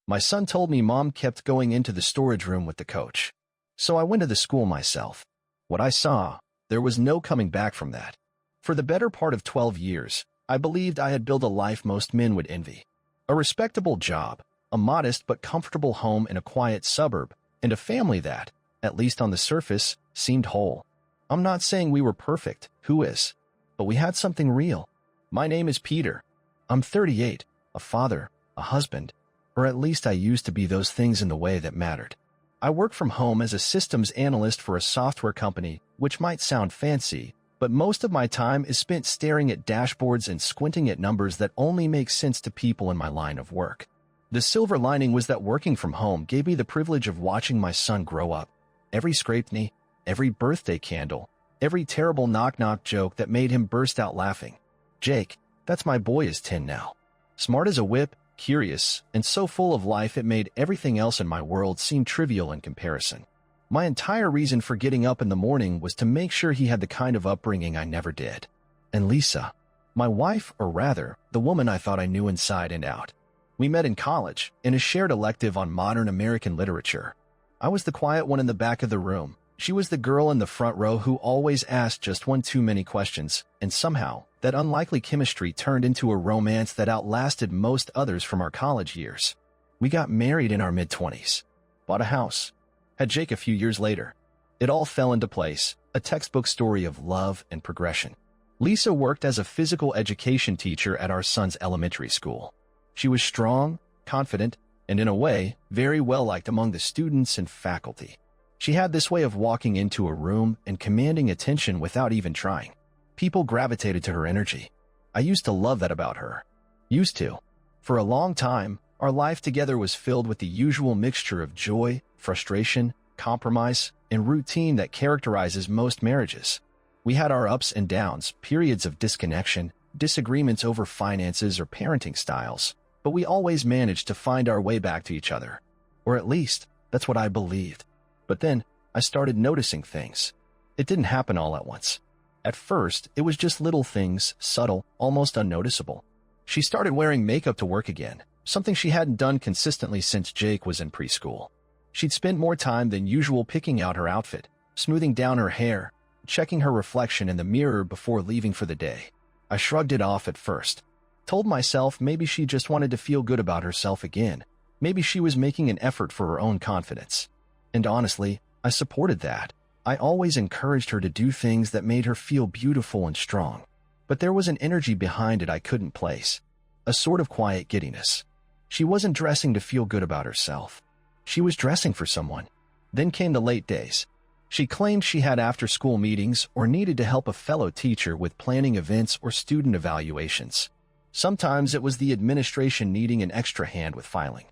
My son told me Mom kept going into the storage room with the coach. So I went to the school myself. What I saw, there was no coming back from that. For the better part of 12 years, I believed I had built a life most men would envy. A respectable job, a modest but comfortable home in a quiet suburb, and a family that, at least on the surface, seemed whole. I'm not saying we were perfect, who is? But we had something real. My name is Peter. I'm 38, a father, a husband, or at least I used to be those things in the way that mattered. I work from home as a systems analyst for a software company, which might sound fancy, but most of my time is spent staring at dashboards and squinting at numbers that only make sense to people in my line of work. The silver lining was that working from home gave me the privilege of watching my son grow up. Every scraped knee, every birthday candle, every terrible knock-knock joke that made him burst out laughing. Jake, that's my boy, is 10 now. Smart as a whip, curious, and so full of life it made everything else in my world seem trivial in comparison. My entire reason for getting up in the morning was to make sure he had the kind of upbringing I never did. And Lisa, my wife, or rather, the woman I thought I knew inside and out. We met in college, in a shared elective on modern American literature. I was the quiet one in the back of the room. She was the girl in the front row who always asked just one too many questions, and somehow, that unlikely chemistry turned into a romance that outlasted most others from our college years. We got married in our mid-20s, bought a house, had Jake a few years later. It all fell into place, a textbook story of love and progression. Lisa worked as a physical education teacher at our son's elementary school. She was strong, confident, and in a way, very well-liked among the students and faculty. She had this way of walking into a room and commanding attention without even trying. People gravitated to her energy. I used to love that about her. Used to. For a long time, our life together was filled with the usual mixture of joy, frustration, compromise, and routine that characterizes most marriages. We had our ups and downs, periods of disconnection, disagreements over finances or parenting styles, but we always managed to find our way back to each other. Or at least, that's what I believed. But then, I started noticing things. It didn't happen all at once. At first, it was just little things, subtle, almost unnoticeable. She started wearing makeup to work again, something she hadn't done consistently since Jake was in preschool. She'd spent more time than usual picking out her outfit, smoothing down her hair, checking her reflection in the mirror before leaving for the day. I shrugged it off at first. Told myself maybe she just wanted to feel good about herself again. Maybe she was making an effort for her own confidence. And honestly, I supported that. I always encouraged her to do things that made her feel beautiful and strong. But there was an energy behind it I couldn't place. A sort of quiet giddiness. She wasn't dressing to feel good about herself. She was dressing for someone. Then came the late days. She claimed she had after-school meetings or needed to help a fellow teacher with planning events or student evaluations. Sometimes it was the administration needing an extra hand with filing.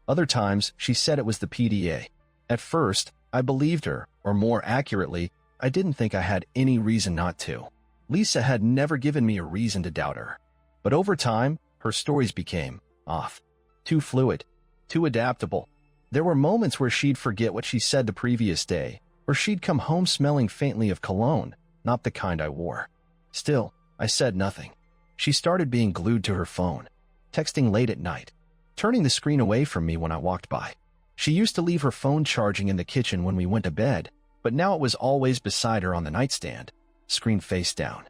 Other times, she said it was the PDA. At first, I believed her, or more accurately, I didn't think I had any reason not to. Lisa had never given me a reason to doubt her. But over time, her stories became off. Too fluid. Too adaptable. There were moments where she'd forget what she said the previous day, or she'd come home smelling faintly of cologne, not the kind I wore. Still, I said nothing. She started being glued to her phone, texting late at night, turning the screen away from me when I walked by. She used to leave her phone charging in the kitchen when we went to bed, but now it was always beside her on the nightstand, screen face down.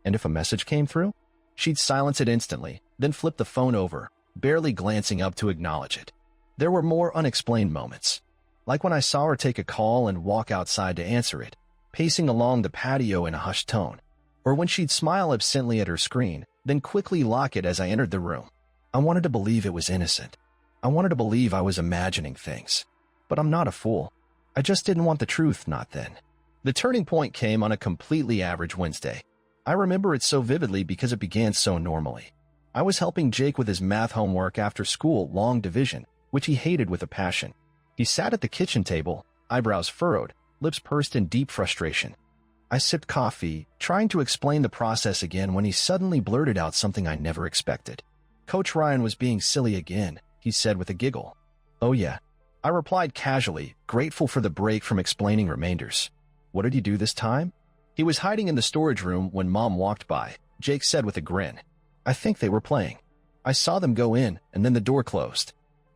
And if a message came through, she'd silence it instantly, then flip the phone over, barely glancing up to acknowledge it. There were more unexplained moments, like when I saw her take a call and walk outside to answer it, pacing along the patio in a hushed tone, or when she'd smile absently at her screen, then quickly lock it as I entered the room. I wanted to believe it was innocent. I wanted to believe I was imagining things. But I'm not a fool. I just didn't want the truth, not then. The turning point came on a completely average Wednesday. I remember it so vividly because it began so normally. I was helping Jake with his math homework after school, long division, which he hated with a passion. He sat at the kitchen table, eyebrows furrowed, lips pursed in deep frustration. I sipped coffee, trying to explain the process again when he suddenly blurted out something I never expected. Coach Ryan was being silly again, he said with a giggle. Oh yeah. I replied casually, grateful for the break from explaining remainders. What did he do this time? He was hiding in the storage room when Mom walked by, Jake said with a grin. I think they were playing. I saw them go in, and then the door closed.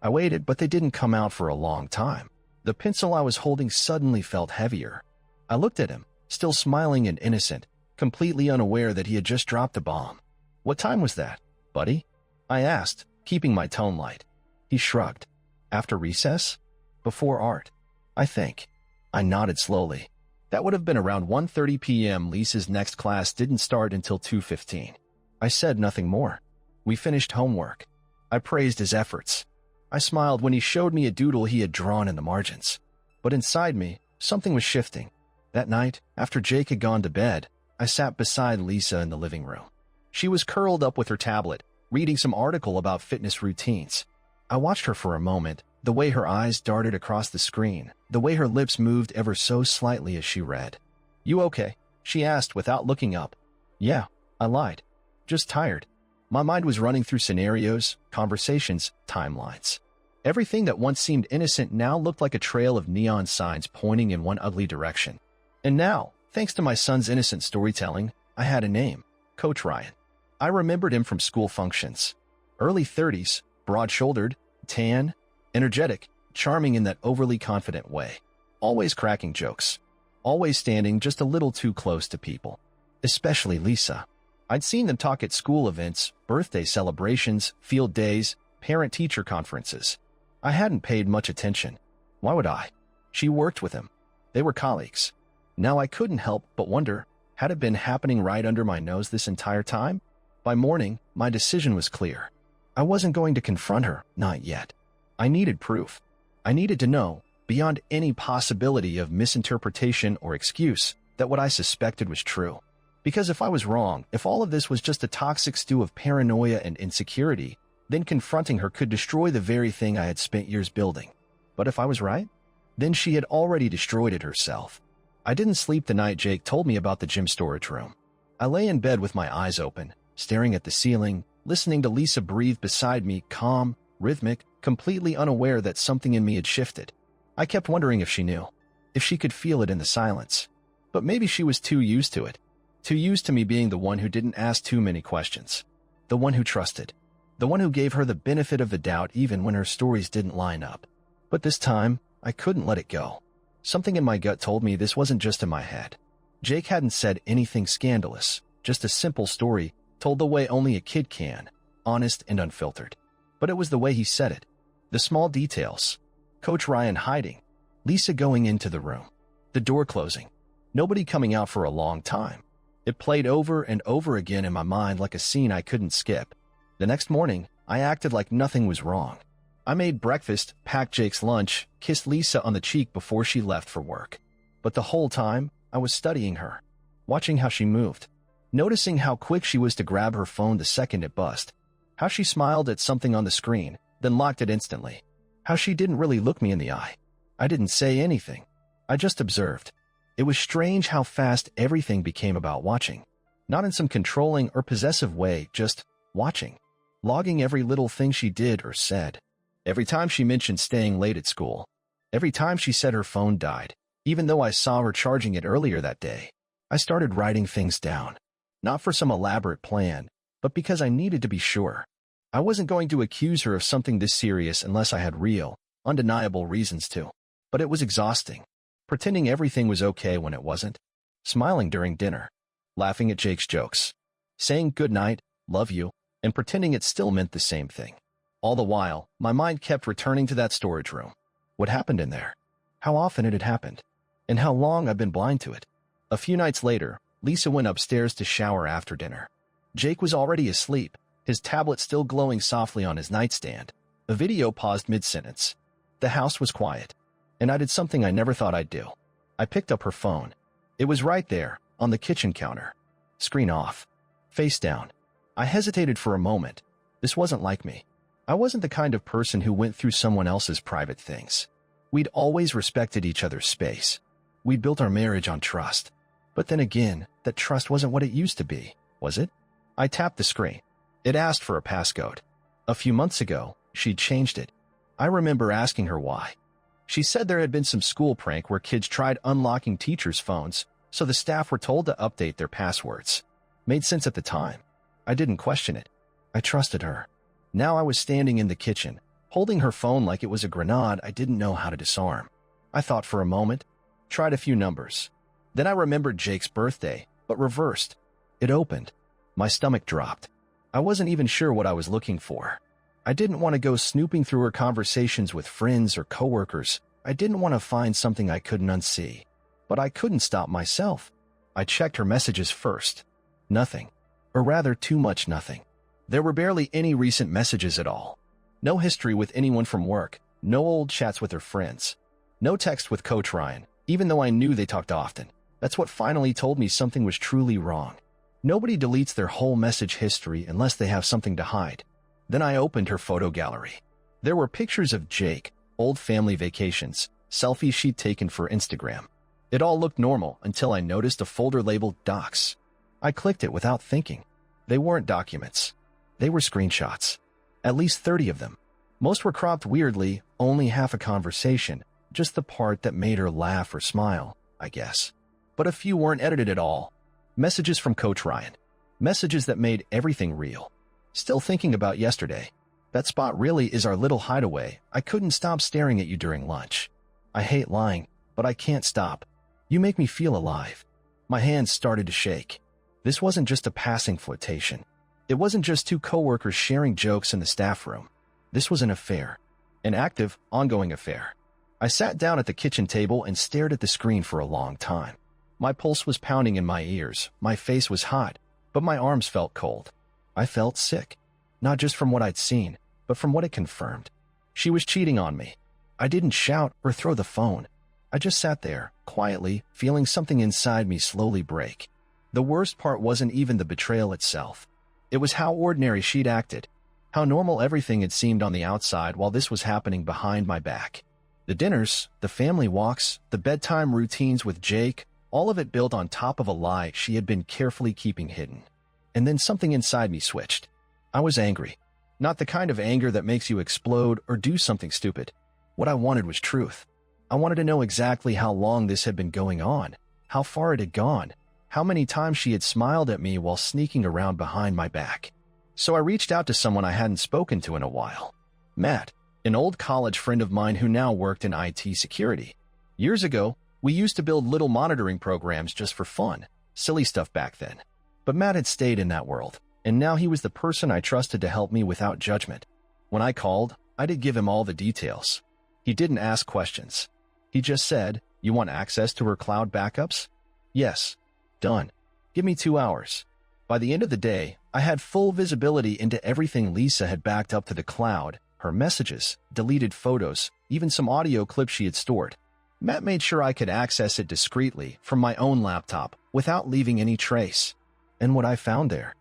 I waited, but they didn't come out for a long time. The pencil I was holding suddenly felt heavier. I looked at him, still smiling and innocent, completely unaware that he had just dropped a bomb. "What time was that, buddy?" I asked, keeping my tone light. He shrugged. "After recess? Before art, I think." I nodded slowly. That would have been around 1:30 p.m. Lisa's next class didn't start until 2:15. I said nothing more. We finished homework. I praised his efforts. I smiled when he showed me a doodle he had drawn in the margins. But inside me, something was shifting. That night, after Jake had gone to bed, I sat beside Lisa in the living room. She was curled up with her tablet, reading some article about fitness routines. I watched her for a moment, the way her eyes darted across the screen, the way her lips moved ever so slightly as she read. "You okay?" she asked without looking up. "Yeah," I lied. "Just tired." My mind was running through scenarios, conversations, timelines. Everything that once seemed innocent now looked like a trail of neon signs pointing in one ugly direction. And now, thanks to my son's innocent storytelling, I had a name: Coach Ryan. I remembered him from school functions. Early 30s, broad-shouldered, tan, energetic, charming in that overly confident way. Always cracking jokes. Always standing just a little too close to people. Especially Lisa. I'd seen them talk at school events, birthday celebrations, field days, parent-teacher conferences. I hadn't paid much attention. Why would I? She worked with him. They were colleagues. Now I couldn't help but wonder, had it been happening right under my nose this entire time? By morning, my decision was clear. I wasn't going to confront her, not yet. I needed proof. I needed to know, beyond any possibility of misinterpretation or excuse, that what I suspected was true. Because if I was wrong, if all of this was just a toxic stew of paranoia and insecurity, then confronting her could destroy the very thing I had spent years building. But if I was right, then she had already destroyed it herself. I didn't sleep the night Jake told me about the gym storage room. I lay in bed with my eyes open, staring at the ceiling, listening to Lisa breathe beside me, calm, rhythmic, completely unaware that something in me had shifted. I kept wondering if she knew, if she could feel it in the silence. But maybe she was too used to it. Too used to me being the one who didn't ask too many questions. The one who trusted. The one who gave her the benefit of the doubt even when her stories didn't line up. But this time, I couldn't let it go. Something in my gut told me this wasn't just in my head. Jake hadn't said anything scandalous, just a simple story told the way only a kid can, honest and unfiltered. But it was the way he said it. The small details. Coach Ryan hiding. Lisa going into the room. The door closing. Nobody coming out for a long time. It played over and over again in my mind like a scene I couldn't skip. The next morning, I acted like nothing was wrong. I made breakfast, packed Jake's lunch, kissed Lisa on the cheek before she left for work. But the whole time, I was studying her, watching how she moved, noticing how quick she was to grab her phone the second it buzzed, how she smiled at something on the screen, then locked it instantly, how she didn't really look me in the eye. I didn't say anything. I just observed. It was strange how fast everything became about watching. Not in some controlling or possessive way, just watching. Logging every little thing she did or said. Every time she mentioned staying late at school. Every time she said her phone died, even though I saw her charging it earlier that day. I started writing things down. Not for some elaborate plan, but because I needed to be sure. I wasn't going to accuse her of something this serious unless I had real, undeniable reasons to. But it was exhausting. Pretending everything was okay when it wasn't. Smiling during dinner. Laughing at Jake's jokes. Saying good night, love you, and pretending it still meant the same thing. All the while, my mind kept returning to that storage room. What happened in there? How often it had happened? And how long I've been blind to it? A few nights later, Lisa went upstairs to shower after dinner. Jake was already asleep, his tablet still glowing softly on his nightstand. A video paused mid-sentence. The house was quiet. And I did something I never thought I'd do. I picked up her phone. It was right there, on the kitchen counter. Screen off. Face down. I hesitated for a moment. This wasn't like me. I wasn't the kind of person who went through someone else's private things. We'd always respected each other's space. We'd built our marriage on trust. But then again, that trust wasn't what it used to be, was it? I tapped the screen. It asked for a passcode. A few months ago, she'd changed it. I remember asking her why. She said there had been some school prank where kids tried unlocking teachers' phones, so the staff were told to update their passwords. Made sense at the time. I didn't question it. I trusted her. Now I was standing in the kitchen, holding her phone like it was a grenade I didn't know how to disarm. I thought for a moment, tried a few numbers. Then I remembered Jake's birthday, but reversed. It opened. My stomach dropped. I wasn't even sure what I was looking for. I didn't want to go snooping through her conversations with friends or coworkers. I didn't want to find something I couldn't unsee. But I couldn't stop myself. I checked her messages first. Nothing. Or rather, too much nothing. There were barely any recent messages at all. No history with anyone from work. No old chats with her friends. No text with Coach Ryan, even though I knew they talked often. That's what finally told me something was truly wrong. Nobody deletes their whole message history unless they have something to hide. Then I opened her photo gallery. There were pictures of Jake, old family vacations, selfies she'd taken for Instagram. It all looked normal until I noticed a folder labeled Docs. I clicked it without thinking. They weren't documents. They were screenshots. At least 30 of them. Most were cropped weirdly, only half a conversation, just the part that made her laugh or smile, I guess. But a few weren't edited at all. Messages from Coach Ryan. Messages that made everything real. Still thinking about yesterday. That spot really is our little hideaway. I couldn't stop staring at you during lunch. I hate lying, but I can't stop. You make me feel alive. My hands started to shake. This wasn't just a passing flirtation. It wasn't just two coworkers sharing jokes in the staff room. This was an affair. An active, ongoing affair. I sat down at the kitchen table and stared at the screen for a long time. My pulse was pounding in my ears, my face was hot, but my arms felt cold. I felt sick. Not just from what I'd seen, but from what it confirmed. She was cheating on me. I didn't shout or throw the phone. I just sat there, quietly, feeling something inside me slowly break. The worst part wasn't even the betrayal itself. It was how ordinary she'd acted, how normal everything had seemed on the outside while this was happening behind my back. The dinners, the family walks, the bedtime routines with Jake, all of it built on top of a lie she had been carefully keeping hidden. And then something inside me switched. I was angry. Not the kind of anger that makes you explode or do something stupid. What I wanted was truth. I wanted to know exactly how long this had been going on, how far it had gone, how many times she had smiled at me while sneaking around behind my back. So I reached out to someone I hadn't spoken to in a while. Matt, an old college friend of mine who now worked in IT security. Years ago, we used to build little monitoring programs just for fun, silly stuff back then. But Matt had stayed in that world, and now he was the person I trusted to help me without judgment. When I called, I did give him all the details. He didn't ask questions. He just said, "You want access to her cloud backups?" "Yes." "Done. Give me 2 hours." By the end of the day, I had full visibility into everything Lisa had backed up to the cloud, her messages, deleted photos, even some audio clips she had stored. Matt made sure I could access it discreetly from my own laptop without leaving any trace. And what I found there?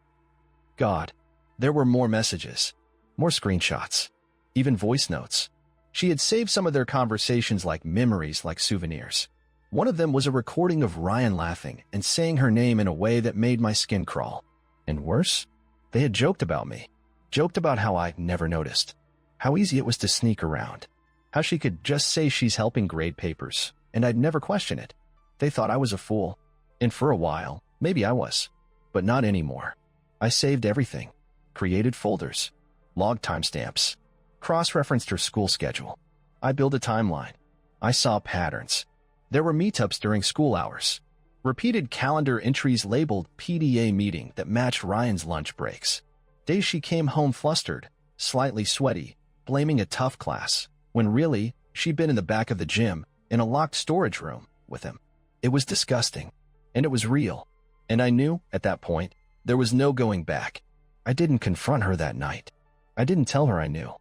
God, there were more messages, more screenshots, even voice notes. She had saved some of their conversations like memories, like souvenirs. One of them was a recording of Ryan laughing and saying her name in a way that made my skin crawl. And worse, they had joked about me, joked about how I never noticed, how easy it was to sneak around, how she could just say she's helping grade papers, and I'd never question it. They thought I was a fool, and for a while, maybe I was, but not anymore. I saved everything, created folders, logged timestamps, cross-referenced her school schedule. I built a timeline. I saw patterns. There were meetups during school hours, repeated calendar entries labeled PDA meeting that matched Ryan's lunch breaks. Days she came home flustered, slightly sweaty, blaming a tough class, when really, she'd been in the back of the gym, in a locked storage room, with him. It was disgusting, and it was real, and I knew, at that point, there was no going back. I didn't confront her that night. I didn't tell her I knew.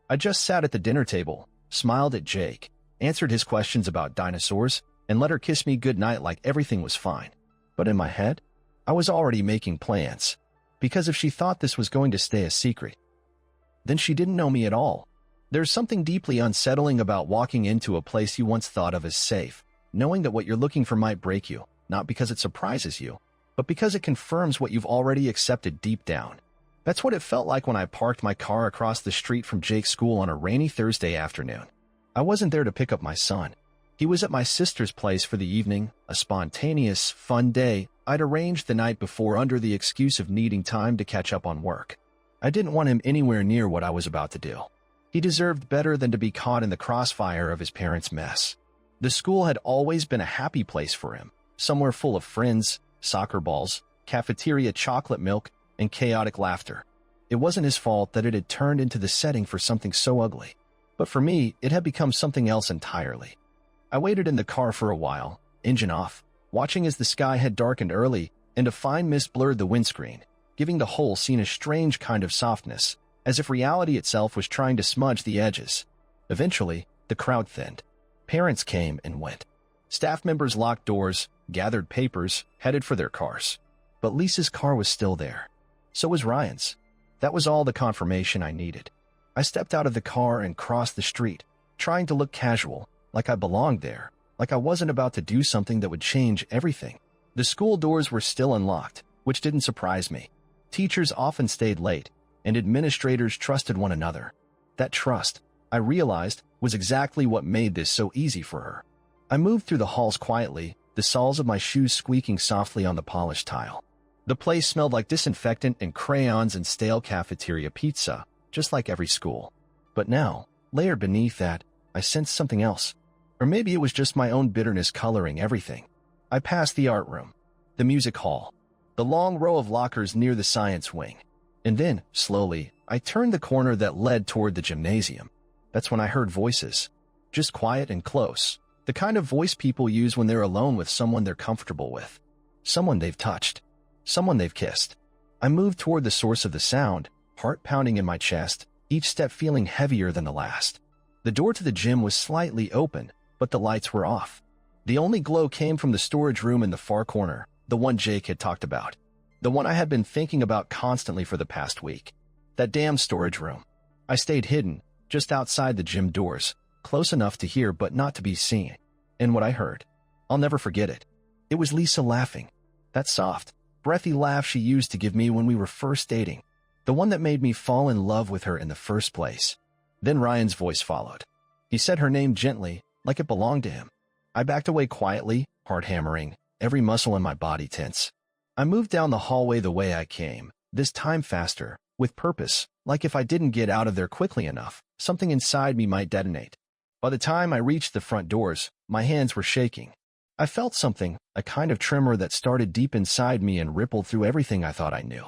I just sat at the dinner table, smiled at Jake, answered his questions about dinosaurs, and let her kiss me goodnight like everything was fine. But in my head, I was already making plans, because if she thought this was going to stay a secret, then she didn't know me at all. There's something deeply unsettling about walking into a place you once thought of as safe, knowing that what you're looking for might break you, not because it surprises you, but because it confirms what you've already accepted deep down. That's what it felt like when I parked my car across the street from Jake's school on a rainy Thursday afternoon. I wasn't there to pick up my son. He was at my sister's place for the evening, a spontaneous, fun day I'd arranged the night before under the excuse of needing time to catch up on work. I didn't want him anywhere near what I was about to do. He deserved better than to be caught in the crossfire of his parents' mess. The school had always been a happy place for him, somewhere full of friends, soccer balls, cafeteria chocolate milk, and chaotic laughter. It wasn't his fault that it had turned into the setting for something so ugly. But for me, it had become something else entirely. I waited in the car for a while, engine off, watching as the sky had darkened early and a fine mist blurred the windscreen, giving the whole scene a strange kind of softness, as if reality itself was trying to smudge the edges. Eventually, the crowd thinned. Parents came and went. Staff members locked doors, gathered papers, headed for their cars. But Lisa's car was still there. So was Ryan's. That was all the confirmation I needed. I stepped out of the car and crossed the street, trying to look casual, like I belonged there, like I wasn't about to do something that would change everything. The school doors were still unlocked, which didn't surprise me. Teachers often stayed late, and administrators trusted one another. That trust, I realized, was exactly what made this so easy for her. I moved through the halls quietly, the soles of my shoes squeaking softly on the polished tile. The place smelled like disinfectant and crayons and stale cafeteria pizza, just like every school. But now, layered beneath that, I sensed something else. Or maybe it was just my own bitterness coloring everything. I passed the art room, the music hall, the long row of lockers near the science wing. And then, slowly, I turned the corner that led toward the gymnasium. That's when I heard voices. Just quiet and close. The kind of voice people use when they're alone with someone they're comfortable with. Someone they've touched. Someone they've kissed. I moved toward the source of the sound, heart pounding in my chest, each step feeling heavier than the last. The door to the gym was slightly open, but the lights were off. The only glow came from the storage room in the far corner, the one Jake had talked about. The one I had been thinking about constantly for the past week. That damn storage room. I stayed hidden, just outside the gym doors, close enough to hear but not to be seen. And what I heard, I'll never forget it. It was Lisa laughing. That soft, breathy laugh she used to give me when we were first dating. The one that made me fall in love with her in the first place. Then Ryan's voice followed. He said her name gently, like it belonged to him. I backed away quietly, heart hammering, every muscle in my body tense. I moved down the hallway the way I came, this time faster, with purpose, like if I didn't get out of there quickly enough, something inside me might detonate. By the time I reached the front doors, my hands were shaking. I felt something, a kind of tremor that started deep inside me and rippled through everything I thought I knew.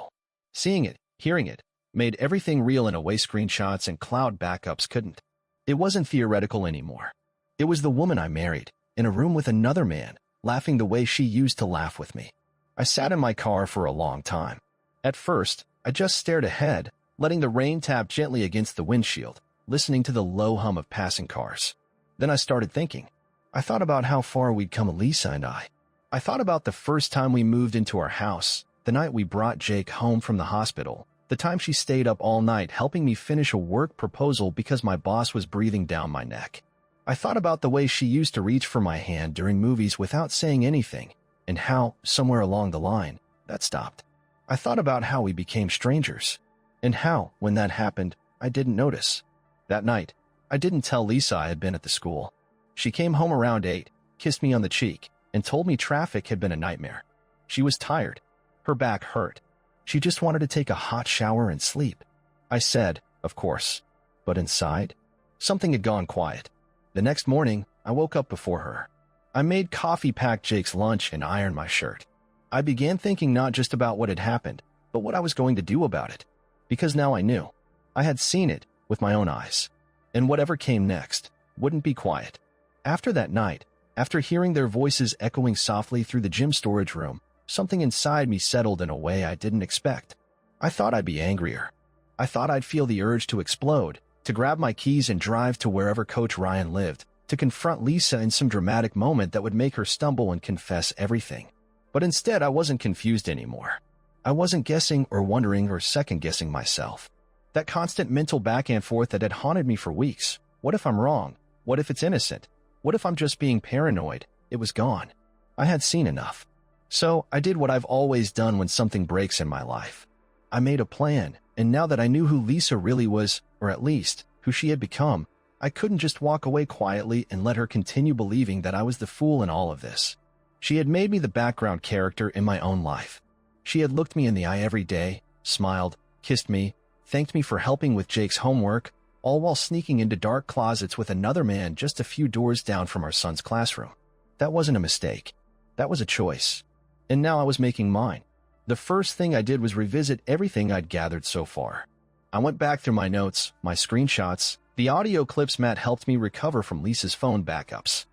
Seeing it, hearing it, made everything real in a way screenshots and cloud backups couldn't. It wasn't theoretical anymore. It was the woman I married, in a room with another man, laughing the way she used to laugh with me. I sat in my car for a long time. At first, I just stared ahead, letting the rain tap gently against the windshield, listening to the low hum of passing cars. Then I started thinking. I thought about how far we'd come, Lisa and I. I thought about the first time we moved into our house, the night we brought Jake home from the hospital, the time she stayed up all night helping me finish a work proposal because my boss was breathing down my neck. I thought about the way she used to reach for my hand during movies without saying anything, and how, somewhere along the line, that stopped. I thought about how we became strangers, and how, when that happened, I didn't notice. That night, I didn't tell Lisa I had been at the school. She came home around 8, kissed me on the cheek, and told me traffic had been a nightmare. She was tired. Her back hurt. She just wanted to take a hot shower and sleep. I said, of course. But inside, something had gone quiet. The next morning, I woke up before her. I made coffee, packed Jake's lunch, and ironed my shirt. I began thinking not just about what had happened, but what I was going to do about it. Because now I knew. I had seen it with my own eyes. And whatever came next wouldn't be quiet. After that night, after hearing their voices echoing softly through the gym storage room, something inside me settled in a way I didn't expect. I thought I'd be angrier. I thought I'd feel the urge to explode, to grab my keys and drive to wherever Coach Ryan lived, to confront Lisa in some dramatic moment that would make her stumble and confess everything. But instead, I wasn't confused anymore. I wasn't guessing or wondering or second-guessing myself. That constant mental back and forth that had haunted me for weeks. What if I'm wrong? What if it's innocent? What if I'm just being paranoid? It was gone. I had seen enough. So I did what I've always done when something breaks in my life. I made a plan, and now that I knew who Lisa really was, or at least who she had become, I couldn't just walk away quietly and let her continue believing that I was the fool in all of this. She had made me the background character in my own life. She had looked me in the eye every day, smiled, kissed me, thanked me for helping with Jake's homework, all while sneaking into dark closets with another man just a few doors down from our son's classroom. That wasn't a mistake. That was a choice. And now I was making mine. The first thing I did was revisit everything I'd gathered so far. I went back through my notes, my screenshots, the audio clips Matt helped me recover from Lisa's phone backups.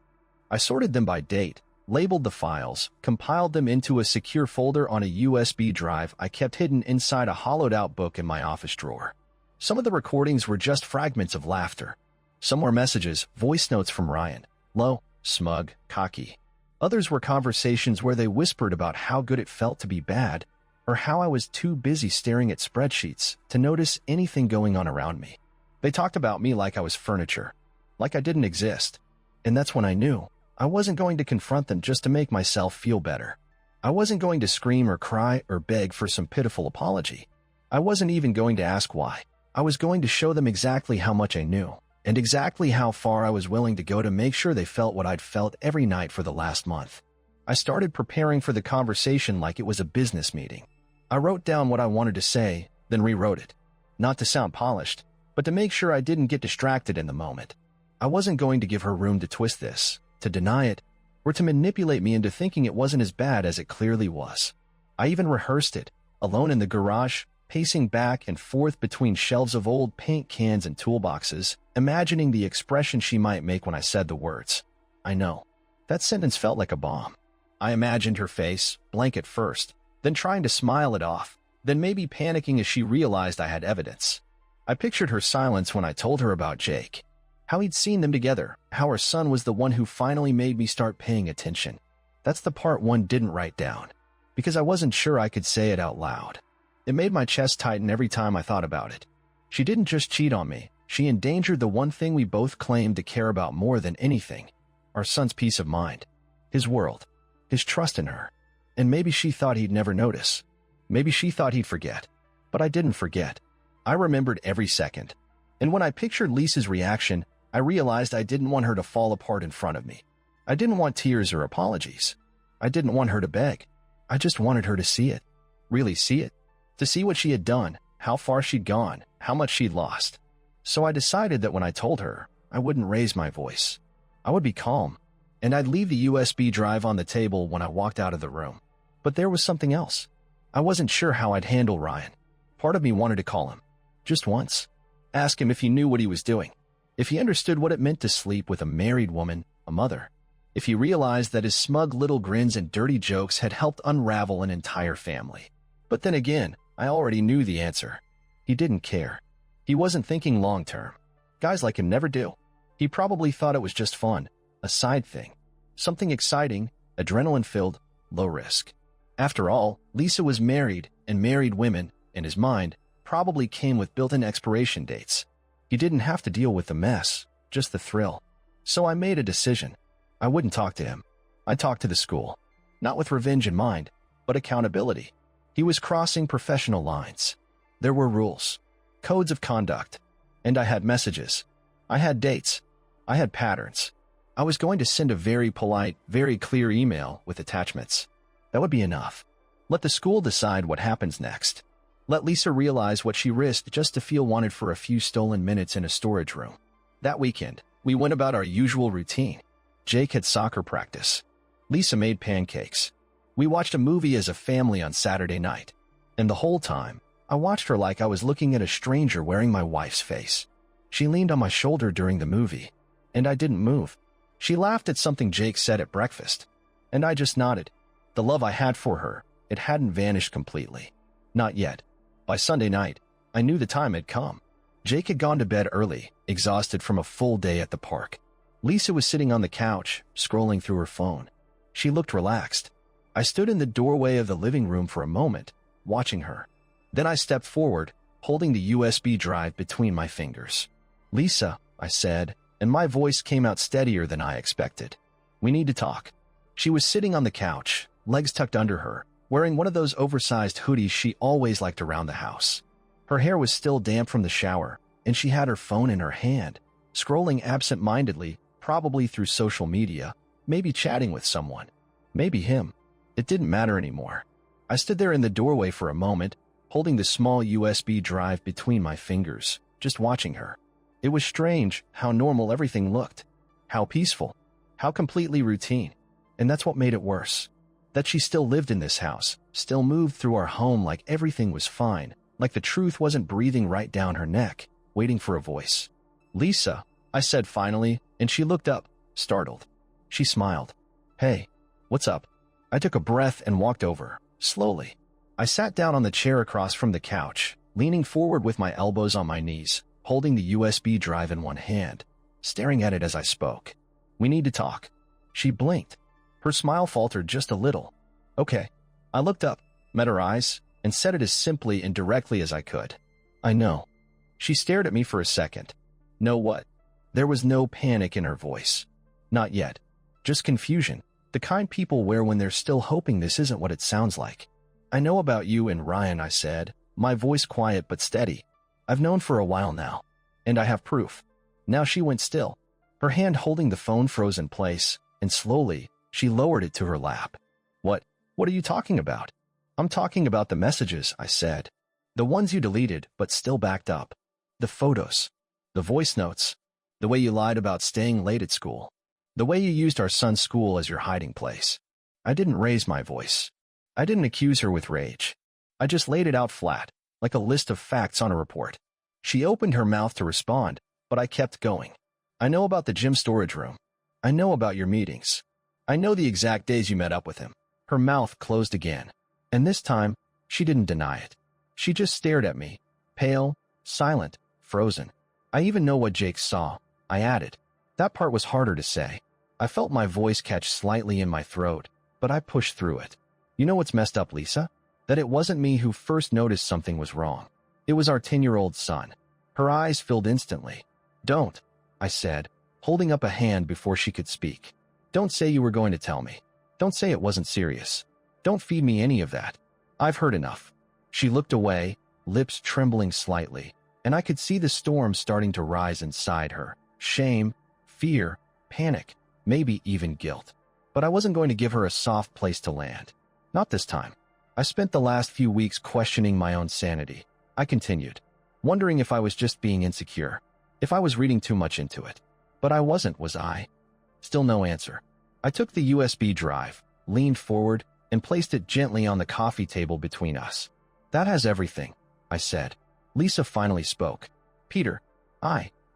I sorted them by date, labeled the files, compiled them into a secure folder on a USB drive I kept hidden inside a hollowed-out book in my office drawer. Some of the recordings were just fragments of laughter. Some were messages, voice notes from Ryan, low, smug, cocky. Others were conversations where they whispered about how good it felt to be bad, or how I was too busy staring at spreadsheets to notice anything going on around me. They talked about me like I was furniture, like I didn't exist. And that's when I knew I wasn't going to confront them just to make myself feel better. I wasn't going to scream or cry or beg for some pitiful apology. I wasn't even going to ask why. I was going to show them exactly how much I knew, and exactly how far I was willing to go to make sure they felt what I'd felt every night for the last month. I started preparing for the conversation like it was a business meeting. I wrote down what I wanted to say, then rewrote it. Not to sound polished, but to make sure I didn't get distracted in the moment. I wasn't going to give her room to twist this, to deny it, or to manipulate me into thinking it wasn't as bad as it clearly was. I even rehearsed it, alone in the garage, pacing back and forth between shelves of old paint cans and toolboxes, imagining the expression she might make when I said the words. I know. That sentence felt like a bomb. I imagined her face, blank at first, then trying to smile it off, then maybe panicking as she realized I had evidence. I pictured her silence when I told her about Jake, how he'd seen them together, how her son was the one who finally made me start paying attention. That's the part one didn't write down, because I wasn't sure I could say it out loud. It made my chest tighten every time I thought about it. She didn't just cheat on me, she endangered the one thing we both claimed to care about more than anything, our son's peace of mind, his world, his trust in her. And maybe she thought he'd never notice. Maybe she thought he'd forget. But I didn't forget. I remembered every second. And when I pictured Lisa's reaction, I realized I didn't want her to fall apart in front of me. I didn't want tears or apologies. I didn't want her to beg. I just wanted her to see it. Really see it. To see what she had done, how far she'd gone, how much she'd lost. So I decided that when I told her, I wouldn't raise my voice. I would be calm, and I'd leave the USB drive on the table when I walked out of the room. But there was something else. I wasn't sure how I'd handle Ryan. Part of me wanted to call him, just once. Ask him if he knew what he was doing. If he understood what it meant to sleep with a married woman, a mother. If he realized that his smug little grins and dirty jokes had helped unravel an entire family. But then again, I already knew the answer. He didn't care. He wasn't thinking long-term. Guys like him never do. He probably thought it was just fun, a side thing. Something exciting, adrenaline-filled, low risk. After all, Lisa was married, and married women, in his mind, probably came with built-in expiration dates. He didn't have to deal with the mess, just the thrill. So I made a decision. I wouldn't talk to him. I talked to the school. Not with revenge in mind, but accountability. He was crossing professional lines. There were rules, codes of conduct, and I had messages. I had dates. I had patterns. I was going to send a very polite, very clear email with attachments. That would be enough. Let the school decide what happens next. Let Lisa realize what she risked just to feel wanted for a few stolen minutes in a storage room. That weekend, we went about our usual routine. Jake had soccer practice. Lisa made pancakes. We watched a movie as a family on Saturday night. And the whole time, I watched her like I was looking at a stranger wearing my wife's face. She leaned on my shoulder during the movie, and I didn't move. She laughed at something Jake said at breakfast, and I just nodded. The love I had for her, it hadn't vanished completely. Not yet. By Sunday night, I knew the time had come. Jake had gone to bed early, exhausted from a full day at the park. Lisa was sitting on the couch, scrolling through her phone. She looked relaxed. I stood in the doorway of the living room for a moment, watching her. Then I stepped forward, holding the USB drive between my fingers. "Lisa," I said, and my voice came out steadier than I expected. "We need to talk." She was sitting on the couch, legs tucked under her, wearing one of those oversized hoodies she always liked around the house. Her hair was still damp from the shower, and she had her phone in her hand, scrolling absent-mindedly, probably through social media, maybe chatting with someone. Maybe him. It didn't matter anymore. I stood there in the doorway for a moment, holding the small USB drive between my fingers, just watching her. It was strange how normal everything looked, how peaceful, how completely routine. And that's what made it worse. That she still lived in this house, still moved through our home like everything was fine, like the truth wasn't breathing right down her neck, waiting for a voice. "Lisa," I said finally, and she looked up, startled. She smiled. "Hey, what's up?" I took a breath and walked over, slowly. I sat down on the chair across from the couch, leaning forward with my elbows on my knees, holding the USB drive in one hand, staring at it as I spoke. "We need to talk." She blinked. Her smile faltered just a little. "Okay." I looked up, met her eyes, and said it as simply and directly as I could. "I know." She stared at me for a second. "Know what?" There was no panic in her voice. Not yet. Just confusion, the kind people wear when they're still hoping this isn't what it sounds like. "I know about you and Ryan," I said, my voice quiet but steady. "I've known for a while now, and I have proof." Now she went still. Her hand holding the phone froze in place, and slowly, she lowered it to her lap. What are you talking about?" "I'm talking about the messages," I said. "The ones you deleted but still backed up. The photos. The voice notes. The way you lied about staying late at school. The way you used our son's school as your hiding place." I didn't raise my voice. I didn't accuse her with rage. I just laid it out flat, like a list of facts on a report. She opened her mouth to respond, but I kept going. "I know about the gym storage room. I know about your meetings. I know the exact days you met up with him." Her mouth closed again, and this time, she didn't deny it. She just stared at me, pale, silent, frozen. "I even know what Jake saw," I added. That part was harder to say. I felt my voice catch slightly in my throat, but I pushed through it. "You know what's messed up, Lisa? That it wasn't me who first noticed something was wrong. It was our 10-year-old son." Her eyes filled instantly. "Don't," I said, holding up a hand before she could speak. "Don't say you were going to tell me. Don't say it wasn't serious. Don't feed me any of that. I've heard enough." She looked away, lips trembling slightly, and I could see the storm starting to rise inside her. Shame, fear, panic, maybe even guilt. But I wasn't going to give her a soft place to land. Not this time. I spent the last few weeks questioning my own sanity. I continued, wondering if I was just being insecure, if I was reading too much into it. But I wasn't, was I? Still no answer. I took the USB drive, leaned forward, and placed it gently on the coffee table between us. "That has everything," I said. Lisa finally spoke. "Peter,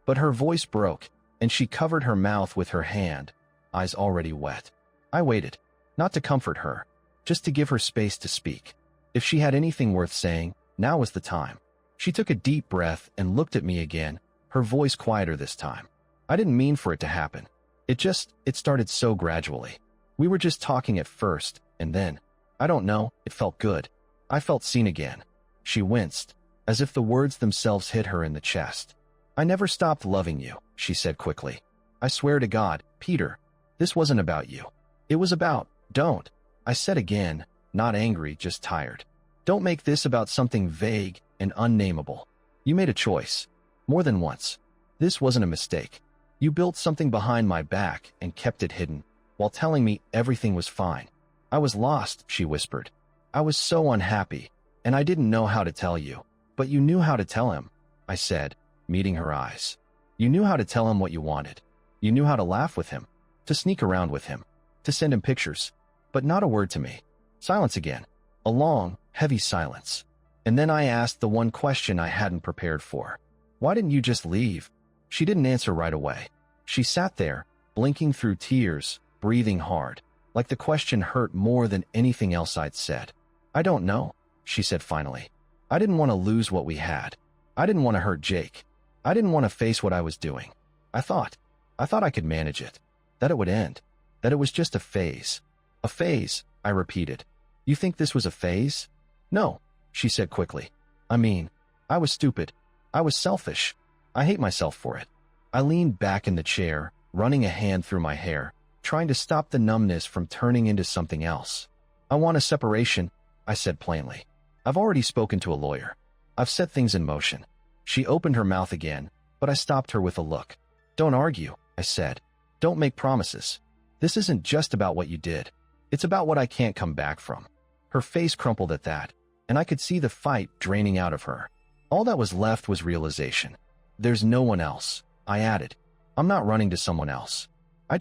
But her voice broke, and she covered her mouth with her hand, eyes already wet. I waited, not to comfort her, just to give her space to speak. If she had anything worth saying, now was the time. She took a deep breath and looked at me again, her voice quieter this time. "I didn't mean for it to happen. It started so gradually. We were just talking at first, and then, I don't know, it felt good. I felt seen again." She winced, as if the words themselves hit her in the chest. "I never stopped loving you," she said quickly. "I swear to God, Peter, this wasn't about you. It was about, don't," I said again, not angry, just tired. "Don't make this about something vague and unnameable. You made a choice, more than once. This wasn't a mistake. You built something behind my back and kept it hidden, while telling me everything was fine. I was lost," she whispered. "I was so unhappy, and I didn't know how to tell you. But you knew how to tell him," I said, meeting her eyes. "You knew how to tell him what you wanted. You knew how to laugh with him, to sneak around with him, to send him pictures. But not a word to me." Silence again. A long, heavy silence. And then I asked the one question I hadn't prepared for. "Why didn't you just leave?" She didn't answer right away. She sat there, blinking through tears, breathing hard, like the question hurt more than anything else I'd said. "I don't know," she said finally. "I didn't want to lose what we had. I didn't want to hurt Jake. I didn't want to face what I was doing. I thought I could manage it, that it would end, that it was just a phase." "A phase," I repeated. "You think this was a phase?" "No," she said quickly. "I mean, I was stupid. I was selfish. I hate myself for it." I leaned back in the chair, running a hand through my hair, trying to stop the numbness from turning into something else. "I want a separation," I said plainly. "I've already spoken to a lawyer. I've set things in motion." She opened her mouth again, but I stopped her with a look. "Don't argue," I said. "Don't make promises. This isn't just about what you did. It's about what I can't come back from." Her face crumpled at that, and I could see the fight draining out of her. All that was left was realization. There's no one else, I added. I'm not running to someone else. I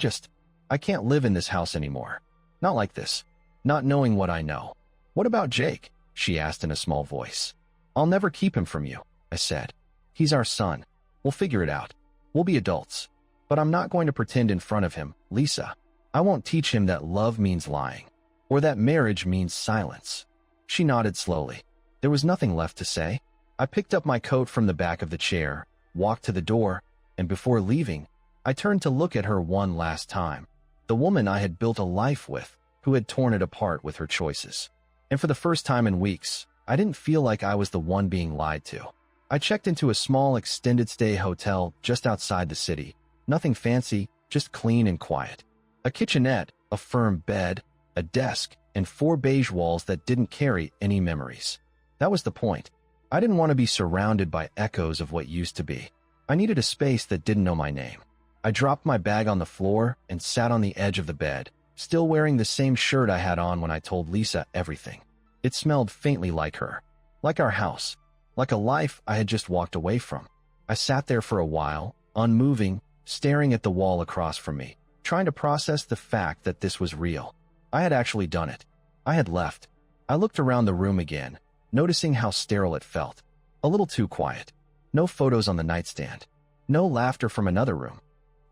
can't live in this house anymore. Not like this. Not knowing what I know. What about Jake? She asked in a small voice. I'll never keep him from you, I said. He's our son. We'll figure it out. We'll be adults. But I'm not going to pretend in front of him, Lisa. I won't teach him that love means lying, or that marriage means silence. She nodded slowly. There was nothing left to say. I picked up my coat from the back of the chair, walked to the door, and before leaving, I turned to look at her one last time. The woman I had built a life with, who had torn it apart with her choices. And for the first time in weeks, I didn't feel like I was the one being lied to. I checked into a small extended-stay hotel just outside the city. Nothing fancy, just clean and quiet. A kitchenette, a firm bed, a desk, and 4 beige walls that didn't carry any memories. That was the point. I didn't want to be surrounded by echoes of what used to be. I needed a space that didn't know my name. I dropped my bag on the floor and sat on the edge of the bed, still wearing the same shirt I had on when I told Lisa everything. It smelled faintly like her, like our house, like a life I had just walked away from. I sat there for a while, unmoving, staring at the wall across from me, trying to process the fact that this was real. I had actually done it. I had left. I looked around the room again, noticing how sterile it felt. A little too quiet. No photos on the nightstand. No laughter from another room.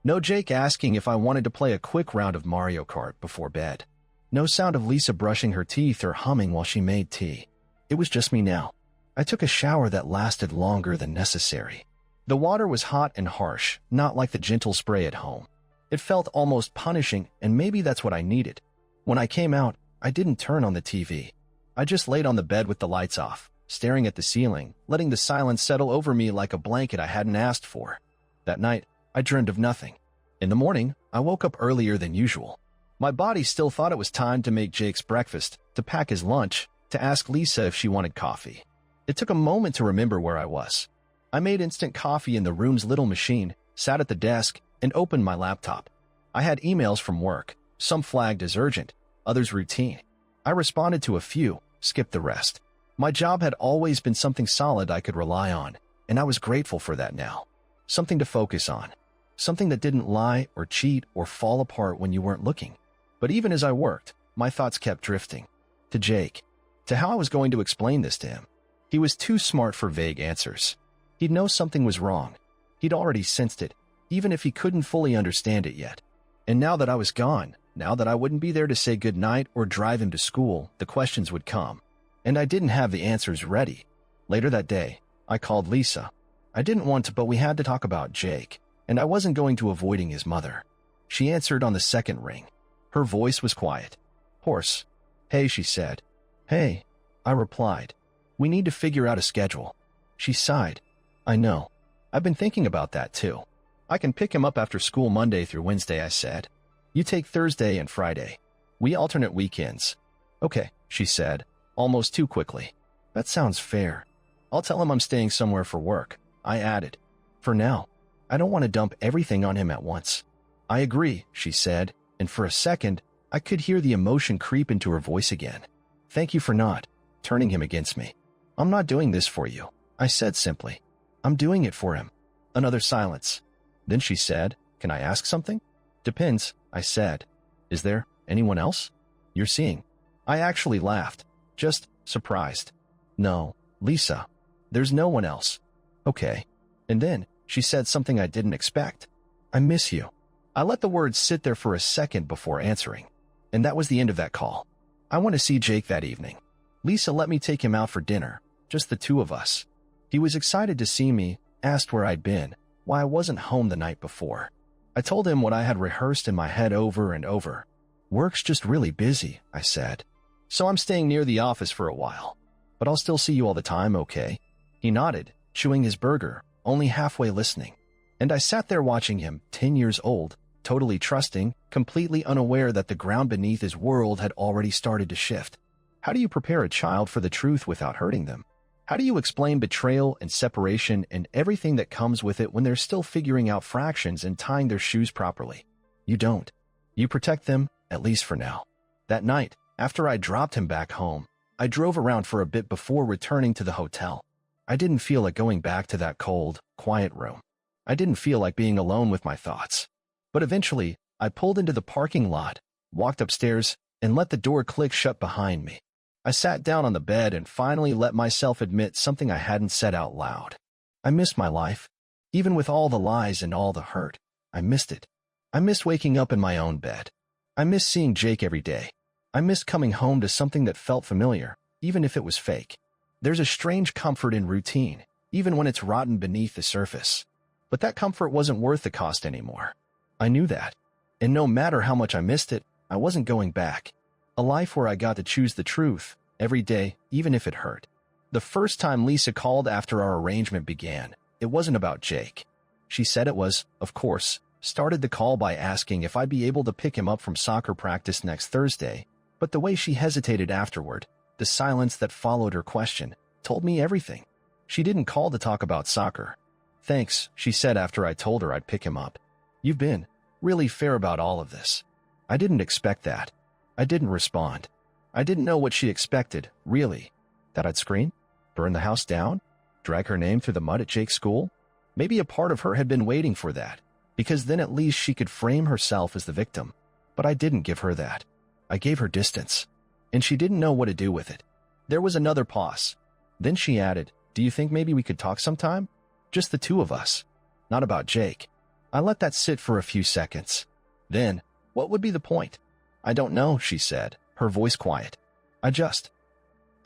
No Jake asking if I wanted to play a quick round of Mario Kart before bed. No sound of Lisa brushing her teeth or humming while she made tea. It was just me now. I took a shower that lasted longer than necessary. The water was hot and harsh, not like the gentle spray at home. It felt almost punishing, and maybe that's what I needed. When I came out, I didn't turn on the TV. I just laid on the bed with the lights off, staring at the ceiling, letting the silence settle over me like a blanket I hadn't asked for. That night, I dreamed of nothing. In the morning, I woke up earlier than usual. My body still thought it was time to make Jake's breakfast, to pack his lunch, to ask Lisa if she wanted coffee. It took a moment to remember where I was. I made instant coffee in the room's little machine, sat at the desk, and opened my laptop. I had emails from work, some flagged as urgent, others routine. I responded to a few, skipped the rest. My job had always been something solid I could rely on, and I was grateful for that now. Something to focus on. Something that didn't lie or cheat or fall apart when you weren't looking. But even as I worked, my thoughts kept drifting. To Jake. To how I was going to explain this to him. He was too smart for vague answers. He'd know something was wrong. He'd already sensed it, even if he couldn't fully understand it yet. And now that I was gone, now that I wouldn't be there to say goodnight or drive him to school, the questions would come. And I didn't have the answers ready. Later that day, I called Lisa. I didn't want to, but we had to talk about Jake, and I wasn't going to avoiding his mother. She answered on the second ring. Her voice was quiet. Hoarse. Hey, she said. Hey, I replied. We need to figure out a schedule. She sighed. I know. I've been thinking about that too. I can pick him up after school Monday through Wednesday, I said. You take Thursday and Friday. We alternate weekends. Okay, she said, almost too quickly. That sounds fair. I'll tell him I'm staying somewhere for work, I added. For now, I don't want to dump everything on him at once. I agree, she said, and for a second, I could hear the emotion creep into her voice again. Thank you for not turning him against me. I'm not doing this for you, I said simply. I'm doing it for him. Another silence. Then she said, Can I ask something? Depends, I said. Is there anyone else you're seeing? I actually laughed, just surprised. No, Lisa. There's no one else. Okay. And then she said something I didn't expect. I miss you. I let the words sit there for a second before answering. And that was the end of that call. I want to see Jake that evening. Lisa let me take him out for dinner, just the two of us. He was excited to see me, asked where I'd been, why I wasn't home the night before. I told him what I had rehearsed in my head over and over. Work's just really busy, I said. So I'm staying near the office for a while. But I'll still see you all the time, okay? He nodded, chewing his burger, only halfway listening. And I sat there watching him, 10 years old, totally trusting, completely unaware that the ground beneath his world had already started to shift. How do you prepare a child for the truth without hurting them? How do you explain betrayal and separation and everything that comes with it when they're still figuring out fractions and tying their shoes properly? You don't. You protect them, at least for now. That night, after I dropped him back home, I drove around for a bit before returning to the hotel. I didn't feel like going back to that cold, quiet room. I didn't feel like being alone with my thoughts. But eventually, I pulled into the parking lot, walked upstairs, and let the door click shut behind me. I sat down on the bed and finally let myself admit something I hadn't said out loud. I missed my life. Even with all the lies and all the hurt, I missed it. I missed waking up in my own bed. I missed seeing Jake every day. I missed coming home to something that felt familiar, even if it was fake. There's a strange comfort in routine, even when it's rotten beneath the surface. But that comfort wasn't worth the cost anymore. I knew that. And no matter how much I missed it, I wasn't going back. A life where I got to choose the truth every day, even if it hurt. The first time Lisa called after our arrangement began, it wasn't about Jake. She said it was, of course, started the call by asking if I'd be able to pick him up from soccer practice next Thursday, but the way she hesitated afterward, the silence that followed her question, told me everything. She didn't call to talk about soccer. Thanks, she said after I told her I'd pick him up. You've been really fair about all of this. I didn't expect that. I didn't respond. I didn't know what she expected, really. That I'd scream? Burn the house down? Drag her name through the mud at Jake's school? Maybe a part of her had been waiting for that, because then at least she could frame herself as the victim. But I didn't give her that. I gave her distance, and she didn't know what to do with it. There was another pause. Then she added, "Do you think maybe we could talk sometime? Just the two of us. Not about Jake." I let that sit for a few seconds. Then, what would be the point? "I don't know," she said, her voice quiet. I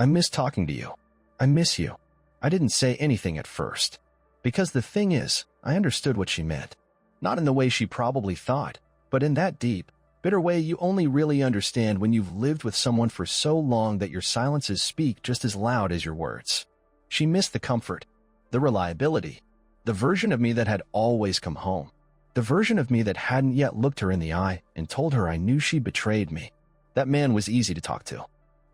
miss talking to you. I miss you." I didn't say anything at first. Because the thing is, I understood what she meant. Not in the way she probably thought, but in that deep, bitter way you only really understand when you've lived with someone for so long that your silences speak just as loud as your words. She missed the comfort, the reliability, the version of me that had always come home, the version of me that hadn't yet looked her in the eye and told her I knew she betrayed me. That man was easy to talk to.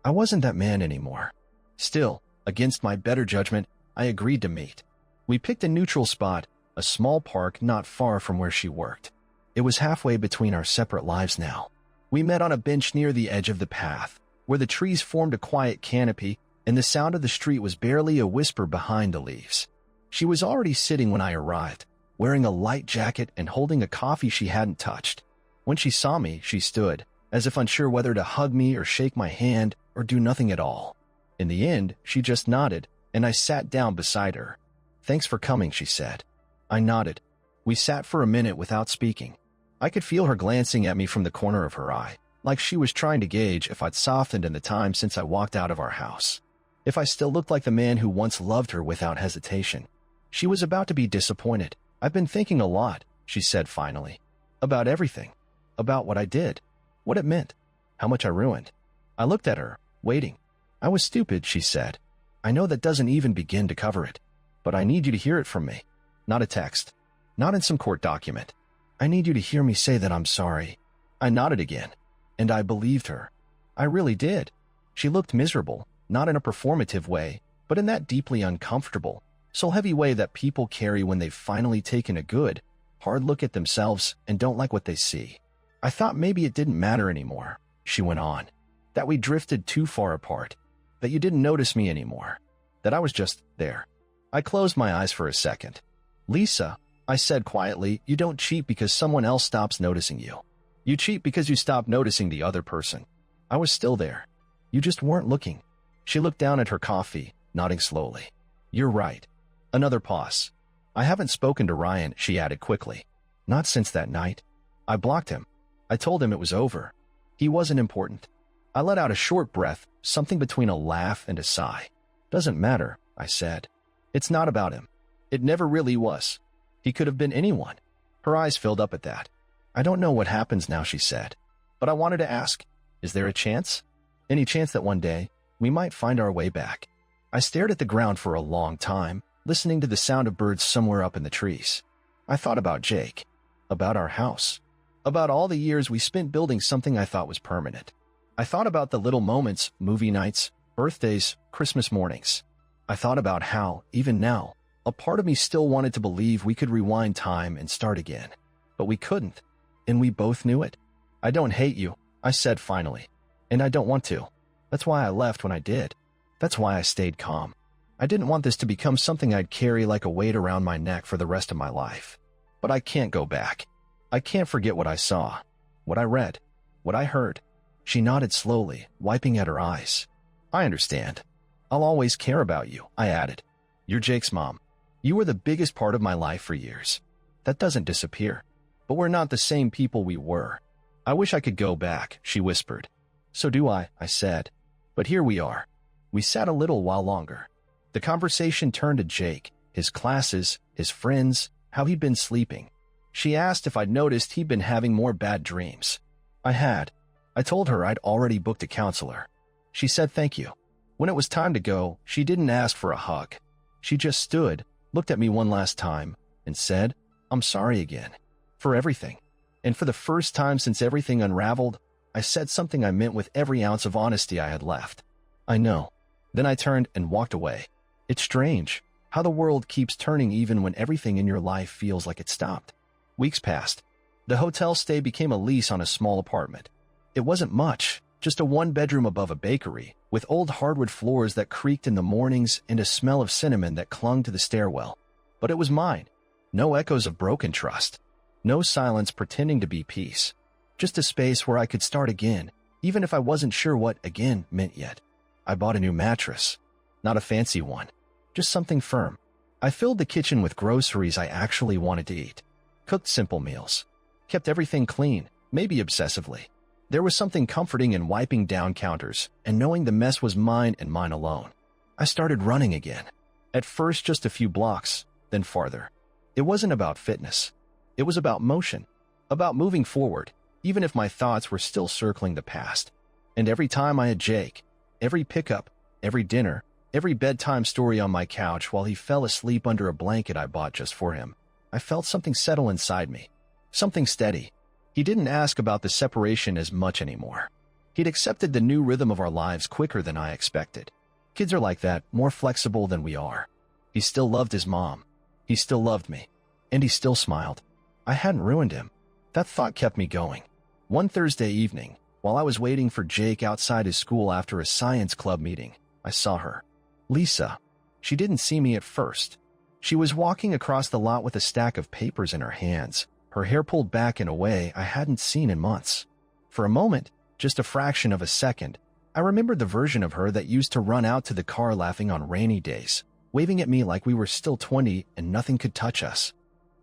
I wasn't that man anymore. Still, against my better judgment, I agreed to meet. We picked a neutral spot, a small park not far from where she worked. It was halfway between our separate lives now. We met on a bench near the edge of the path, where the trees formed a quiet canopy and the sound of the street was barely a whisper behind the leaves. She was already sitting when I arrived, wearing a light jacket and holding a coffee she hadn't touched. When she saw me, she stood, as if unsure whether to hug me or shake my hand or do nothing at all. In the end, she just nodded, and I sat down beside her. "Thanks for coming," she said. I nodded. We sat for a minute without speaking. I could feel her glancing at me from the corner of her eye, like she was trying to gauge if I'd softened in the time since I walked out of our house. If I still looked like the man who once loved her without hesitation. She was about to be disappointed. "I've been thinking a lot," she said finally. "About everything. About what I did. What it meant. How much I ruined." I looked at her, waiting. "I was stupid," she said. "I know that doesn't even begin to cover it. But I need you to hear it from me. Not a text. Not in some court document. I need you to hear me say that I'm sorry." I nodded again. And I believed her. I really did. She looked miserable, not in a performative way, but in that deeply uncomfortable, soul-heavy way that people carry when they've finally taken a good, hard look at themselves and don't like what they see. "I thought maybe it didn't matter anymore," she went on. "That we drifted too far apart. That you didn't notice me anymore. That I was just there." I closed my eyes for a second. "Lisa," I said quietly, "you don't cheat because someone else stops noticing you. You cheat because you stop noticing the other person. I was still there. You just weren't looking." She looked down at her coffee, nodding slowly. "You're right." Another pause. "I haven't spoken to Ryan," she added quickly. "Not since that night. I blocked him. I told him it was over. He wasn't important." I let out a short breath, something between a laugh and a sigh. "Doesn't matter," I said. "It's not about him. It never really was. He could have been anyone." Her eyes filled up at that. "I don't know what happens now," she said. "But I wanted to ask, is there a chance? Any chance that one day, we might find our way back?" I stared at the ground for a long time, listening to the sound of birds somewhere up in the trees. I thought about Jake. About our house. About all the years we spent building something I thought was permanent. I thought about the little moments, movie nights, birthdays, Christmas mornings. I thought about how, even now, a part of me still wanted to believe we could rewind time and start again. But we couldn't, and we both knew it. "I don't hate you," I said finally, "and I don't want to. That's why I left when I did. That's why I stayed calm. I didn't want this to become something I'd carry like a weight around my neck for the rest of my life. But I can't go back. I can't forget what I saw, what I read, what I heard. She nodded slowly, wiping at her eyes. I understand. I'll always care about you, I added. You're Jake's mom. You were the biggest part of my life for years. That doesn't disappear. But we're not the same people we were. I wish I could go back, she whispered. So do I said. But here we are. We sat a little while longer. The conversation turned to Jake, his classes, his friends, how he'd been sleeping. She asked if I'd noticed he'd been having more bad dreams. I had. I told her I'd already booked a counselor. She said thank you. When it was time to go, she didn't ask for a hug. She just stood, looked at me one last time, and said, I'm sorry again. For everything. And for the first time since everything unraveled, I said something I meant with every ounce of honesty I had left. I know. Then I turned and walked away. It's strange how the world keeps turning even when everything in your life feels like it stopped. Weeks passed. The hotel stay became a lease on a small apartment. It wasn't much, just a one-bedroom above a bakery, with old hardwood floors that creaked in the mornings and a smell of cinnamon that clung to the stairwell. But it was mine. No echoes of broken trust. No silence pretending to be peace. Just a space where I could start again, even if I wasn't sure what again meant yet. I bought a new mattress. Not a fancy one. Just something firm. I filled the kitchen with groceries I actually wanted to eat. Cooked simple meals. Kept everything clean, maybe obsessively. There was something comforting in wiping down counters and knowing the mess was mine and mine alone. I started running again. At first just a few blocks, then farther. It wasn't about fitness. It was about motion. About moving forward, even if my thoughts were still circling the past. And every time I had Jake, every pickup, every dinner, every bedtime story on my couch while he fell asleep under a blanket I bought just for him, I felt something settle inside me. Something steady. He didn't ask about the separation as much anymore. He'd accepted the new rhythm of our lives quicker than I expected. Kids are like that, more flexible than we are. He still loved his mom. He still loved me. And he still smiled. I hadn't ruined him. That thought kept me going. One Thursday evening, while I was waiting for Jake outside his school after a science club meeting, I saw her. Lisa. She didn't see me at first. She was walking across the lot with a stack of papers in her hands, her hair pulled back in a way I hadn't seen in months. For a moment, just a fraction of a second, I remembered the version of her that used to run out to the car laughing on rainy days, waving at me like we were still 20 and nothing could touch us.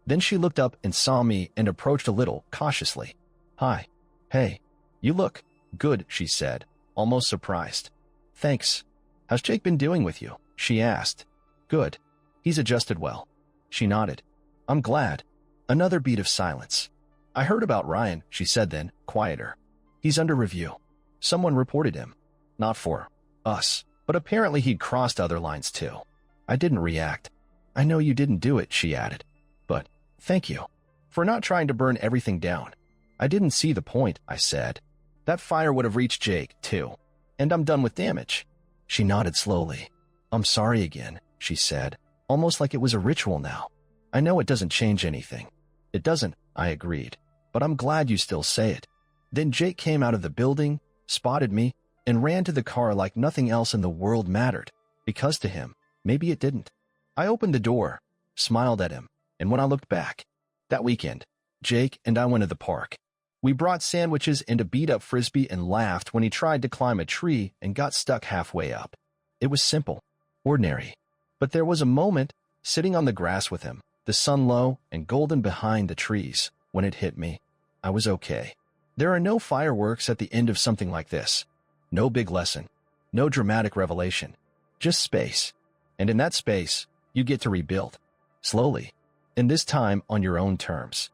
Then she looked up and saw me and approached a little, cautiously. Hi. Hey. You look good, she said, almost surprised. Thanks. How's Jake been doing with you? She asked. Good. He's adjusted well. She nodded. I'm glad. Another beat of silence. I heard about Ryan, she said then, quieter. He's under review. Someone reported him. Not for us, but apparently he'd crossed other lines too. I didn't react. I know you didn't do it, she added. But thank you for not trying to burn everything down. I didn't see the point, I said. That fire would have reached Jake, too. And I'm done with damage. She nodded slowly. I'm sorry again, she said, almost like it was a ritual now. I know it doesn't change anything. It doesn't, I agreed. But I'm glad you still say it. Then Jake came out of the building, spotted me, and ran to the car like nothing else in the world mattered. Because to him, maybe it didn't. I opened the door, smiled at him, and when I looked back, that weekend, Jake and I went to the park. We brought sandwiches and a beat-up frisbee and laughed when he tried to climb a tree and got stuck halfway up. It was simple, ordinary. But there was a moment, sitting on the grass with him, the sun low and golden behind the trees, when it hit me. I was okay. There are no fireworks at the end of something like this. No big lesson. No dramatic revelation. Just space. And in that space, you get to rebuild. Slowly. And this time on your own terms.